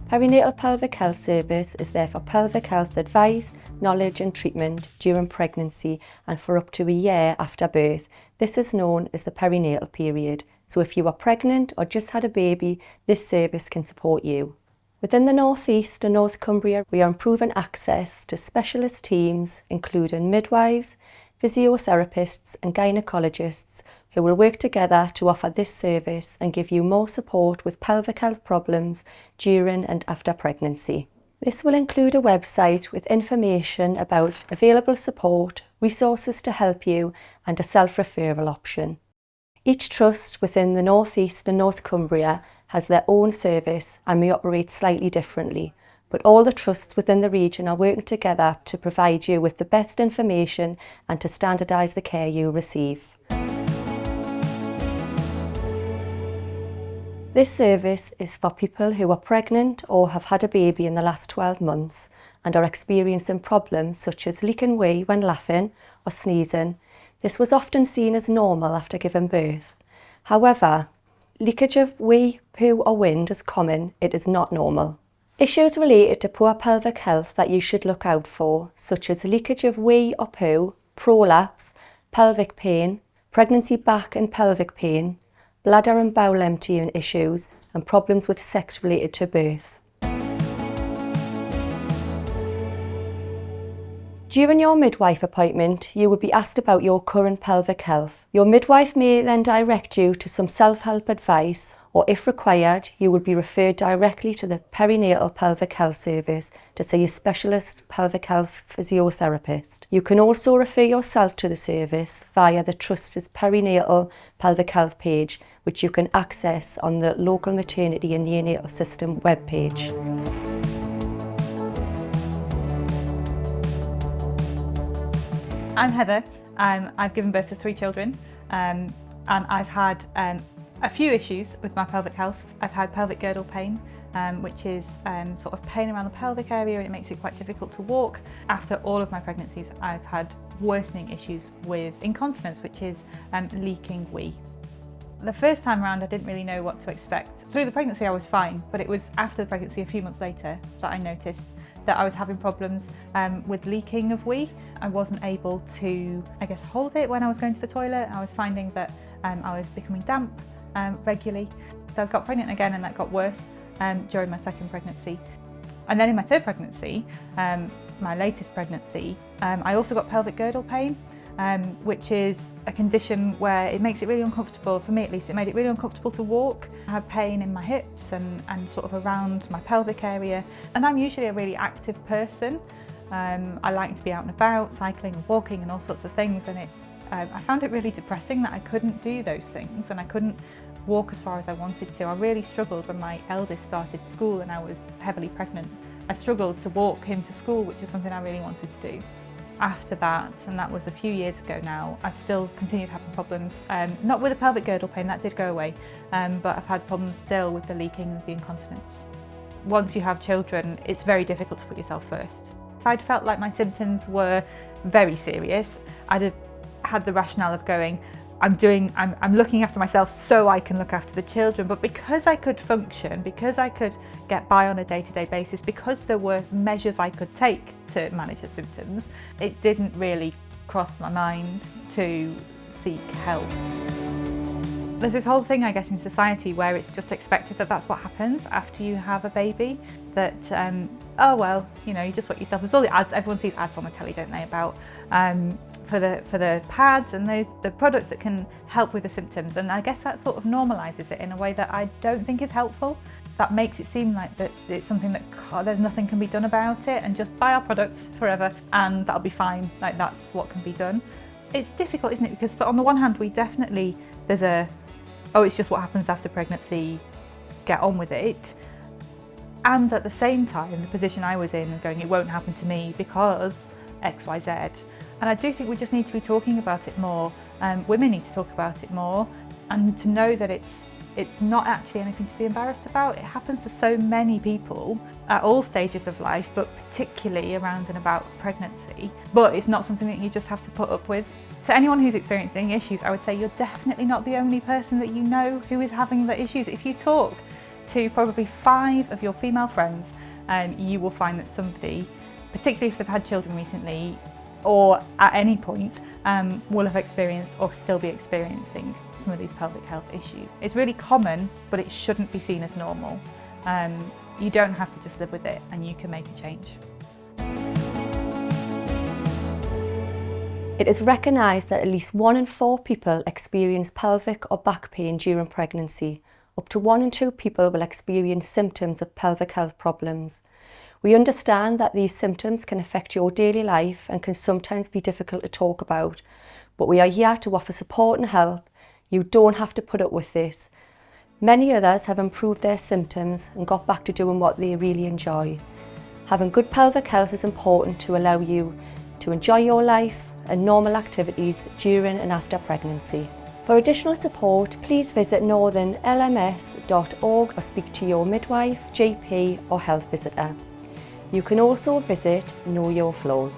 Perinatal Pelvic Health Service is there for pelvic health advice, knowledge and treatment during pregnancy and for up to a year after birth. This is known as the perinatal period. So if you are pregnant or just had a baby, this service can support you. Within the North East and North Cumbria, we are improving access to specialist teams, including midwives, physiotherapists and gynecologists who will work together to offer this service and give you more support with pelvic health problems during and after pregnancy. This will include a website with information about available support, resources to help you and a self-referral option. Each trust within the North East and North Cumbria has their own service and may operate slightly differently, but all the trusts within the region are working together to provide you with the best information and to standardise the care you receive. This service is for people who are pregnant or have had a baby in the last 12 months and are experiencing problems such as leaking wee when laughing or sneezing. This was often seen as normal after giving birth. However, leakage of wee, poo or wind is common, it is not normal. Issues related to poor pelvic health that you should look out for, such as leakage of wee or poo, prolapse, pelvic pain, pregnancy back and pelvic pain, bladder and bowel emptying issues, and problems with sex related to birth. During your midwife appointment, you will be asked about your current pelvic health. Your midwife may then direct you to some self-help advice, or if required, you will be referred directly to the Perinatal Pelvic Health Service to see a specialist pelvic health physiotherapist. You can also refer yourself to the service via the Trust's Perinatal Pelvic Health page, which you can access on the local Maternity and Neonatal Systems webpage. I'm Heather. I've given birth to 3 children and I've had a few issues with my pelvic health. I've had pelvic girdle pain, which is sort of pain around the pelvic area, and it makes it quite difficult to walk. After all of my pregnancies, I've had worsening issues with incontinence, which is leaking wee. The first time around, I didn't really know what to expect. Through the pregnancy, I was fine, but it was after the pregnancy, a few months later, that I noticed that I was having problems with leaking of wee. I wasn't able to, hold it when I was going to the toilet. I was finding that I was becoming damp regularly. So I got pregnant again, and that got worse during my second pregnancy. And then in my third pregnancy, my latest pregnancy, I also got pelvic girdle pain, which is a condition where it makes it really uncomfortable, for me at least, it made it really uncomfortable to walk. I have pain in my hips and sort of around my pelvic area. And I'm usually a really active person. I like to be out and about, cycling and walking and all sorts of things, and I found it really depressing that I couldn't do those things and I couldn't walk as far as I wanted to. I really struggled when my eldest started school and I was heavily pregnant. I struggled to walk him to school, which is something I really wanted to do. After that, and that was a few years ago now, I've still continued having problems, not with the pelvic girdle pain, that did go away, but I've had problems still with the leaking and the incontinence. Once you have children, it's very difficult to put yourself first. If I'd felt like my symptoms were very serious, I'd have had the rationale of going, I'm looking after myself so I can look after the children. But because I could function, because I could get by on a day-to-day basis, because there were measures I could take to manage the symptoms, it didn't really cross my mind to seek help. There's this whole thing, I guess, in society where it's just expected that that's what happens after you have a baby. That, oh well, you know, you just wet yourself. There's all the ads, everyone sees ads on the telly, don't they, about for the pads and the products that can help with the symptoms. And I guess that sort of normalises it in a way that I don't think is helpful. That makes it seem like that it's something that there's nothing can be done about it, and just buy our products forever and that'll be fine. Like, that's what can be done. It's difficult, isn't it? Because on the one hand, we definitely, there's a, oh, it's just what happens after pregnancy, get on with it. And at the same time, the position I was in, going, it won't happen to me because X, Y, Z. And I do think we just need to be talking about it more. Women need to talk about it more, and to know that it's not actually anything to be embarrassed about. It happens to so many people at all stages of life, but particularly around and about pregnancy. But it's not something that you just have to put up with. To anyone who's experiencing issues, I would say you're definitely not the only person that you know who is having the issues. If you talk to probably 5 of your female friends, you will find that somebody, particularly if they've had children recently or at any point, will have experienced or still be experiencing some of these pelvic health issues. It's really common, but it shouldn't be seen as normal. You don't have to just live with it, and you can make a change. It is recognised that at least 1 in 4 people experience pelvic or back pain during pregnancy. Up to 1 in 2 people will experience symptoms of pelvic health problems. We understand that these symptoms can affect your daily life and can sometimes be difficult to talk about, but we are here to offer support and help. You don't have to put up with this. Many others have improved their symptoms and got back to doing what they really enjoy. Having good pelvic health is important to allow you to enjoy your life and normal activities during and after pregnancy. For additional support, please visit northernlms.org or speak to your midwife, GP or health visitor. You can also visit Know Your Flows.